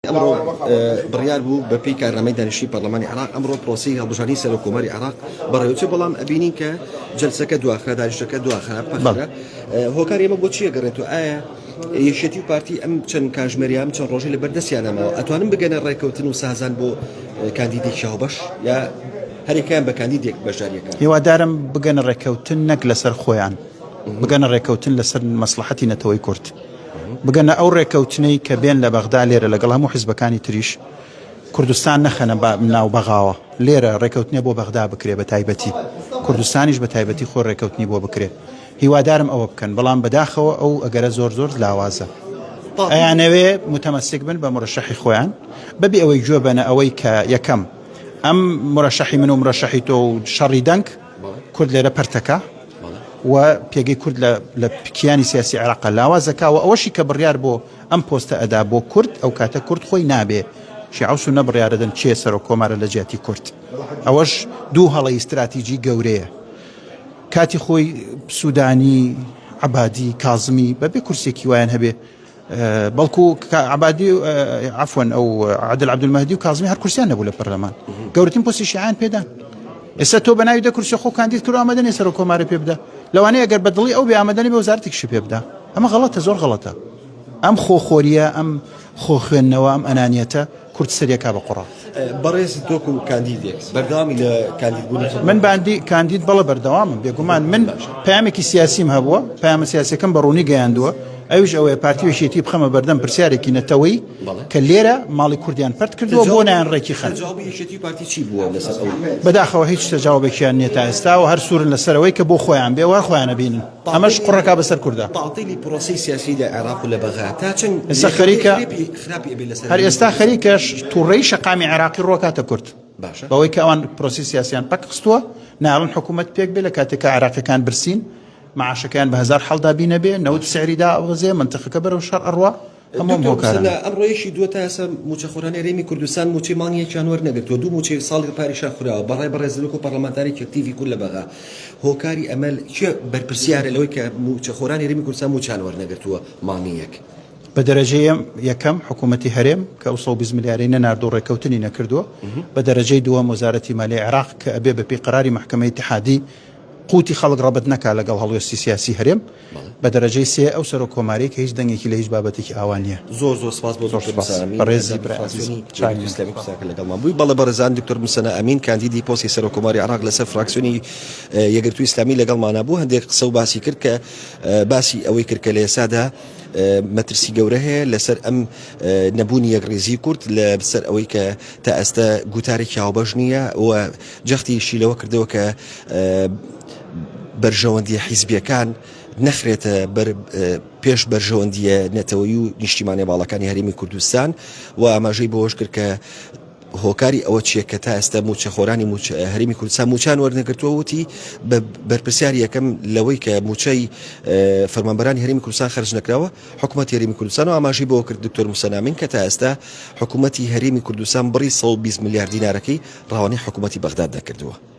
امر بريال بو ببي كارنامي دانشي برلماني عراق امر بروسي هبجاني سلو كوماري عراق بريوتي بلام ابينين ك جلسه كدو اخر دانشته كدو اخر بخره هو كاري ما بوتشي غرنتو يشتي بارتي ام تشن كاجمريام تشن روجي لبردسيانا ما اتوانم بغنا رايكوتن وسازان بو كانديدي شاوبش يا هري كان بكانديديك بشاريه كان هو دارم بغنا رايكوتن نك لسر خويان بغنا رايكوتن لسر مصلحتي نتوي كورت بقنا أو ريكوتني كبين لبغداد ليرة لقلها مو حزب كاني تريش كردستان نخنا مناو بغاوة ليرة ريكوتني بو بغداد بكري بتايبتي كردستانيش بتايبتي خور ريكوتني بو بكري هو دارم أو بكن بلان بداخو أو أجر زور لاوازة يعني متمسك بن بمرشحي خوان ببي أوي جوبنا أوي كيكم أم مرشحي منو مرشحي تو شري دنك كرد ليرة برتكا وبيجي كرد لبكياني سياسي عراق لاوازكا وأوشي كبريار بو أم بوست أدا بو كرد أو كاتا كرد خوي نابي شي عوسو نبريار دن تشيسر وكومار لجاتي كرد أوش دو هلا استراتيجي قوريه كاتي خوي سوداني عبادي كاظمي ببي كرسي كيوان هبي بلكو عبادي عفوا أو عادل عبد المهدي وكاظمي هر كرسيان نبو للبرلمان قورتين بوسي شيعان بيدان استو بناوي ده كرسي خو كانديد كرو آمدني سر وكومار بيبدا لو أنا أقدر بدلي أو بآمدني بوزارتك شو بيبدا أما غلطة زور غلطة أم خو خوريا أم خو خنوا أم أنانيته كرت سريع كاب قرى برئيس توكو كانديد بردام إلى كانديد من باندي كانديد بلا بردوام بيقومان من بيامك سياسي مهبوا بيام سياسي كم بروني جاندوا أيش أو بارتي وشيتي بخمة بردم برسياري كنا توي كليرة مالي كرديان فرد كردوا بونا عن ريكي خان تجاوبي شيتي بارتي شي بوا لسه بداخل هيك تجاوب كيان نيتا استا وهر سور لسروي كبو خويا عم بي وخويا بين امش قركا بسر كردا تعطيلي بروسيس سياسي للعراق ولا بغاتاتن السخريكا خرابي ابي لسر هر استا خريكاش توريش قامي عراقي روكاتا كرد باشا بوي كان بروسيس سياسيان باكستوا نعلن حكومه بيك بلا كاتك عراقي كان برسين مع شكان بهزار حل دابين بي نود سعري دا غزي منطقه كبر وشر اروا همون هو كان امرويشي دوتا هسه متخوراني ريمي كردستان موتي مانيه كانور نغت ودو موتي صالح باريشا خرا براي برزلكو برلمانتاري كتيفي كل بغا هو كاري امل شو بربرسيار لويك متخوراني ريمي كردستان مو كانور نغت مانيك بدرجه يكم حكومتي هرم كوصو بزم مليارين ناردو ريكوتني نكردو بدرجه دو وزاره ماليه العراق كابي بقرار محكمه اتحادي قوتي خلق ربطناك على قال هلو السياسي هرم بدرجه سي او سر كوماري كيش دنگي كي ليش بابتك اوانيه زور سباس بو دكتور مسامين برزي براسي اسلامي كساك لقال ما بو بالله برزان دكتور مسنا امين كانديدي بوسي سر كوماري عراق لسر فراكسيوني يغرتو اسلامي لقال ما نابو هندي قصو باسي كركه باسي او كركه لساده مترسي جوره لسر ام نبوني يغريزي كورت لسر اويك تاستا غوتاري كاوبجنيه وجختي شيلو كردوك برجوندي حزبيه كان نخرت بيش برجوندي نتويو نشتيماني بالاكاني هريمي كردستان وما جاي بوش كرك هوكاري او تشي كتا استموت خوراني هريمي كردستان موچان ورنگرتووتي برپرسياري كم لويك موچي فرمانبراني هريمي كردستان خرج نكراوه حكومه هريمي كردستان وما جاي بو كرد دكتور مسنا من كتا استا حكومتي هريمي كردستان بري 120 مليار ديناركي راوني حكومتي بغداد نكردوه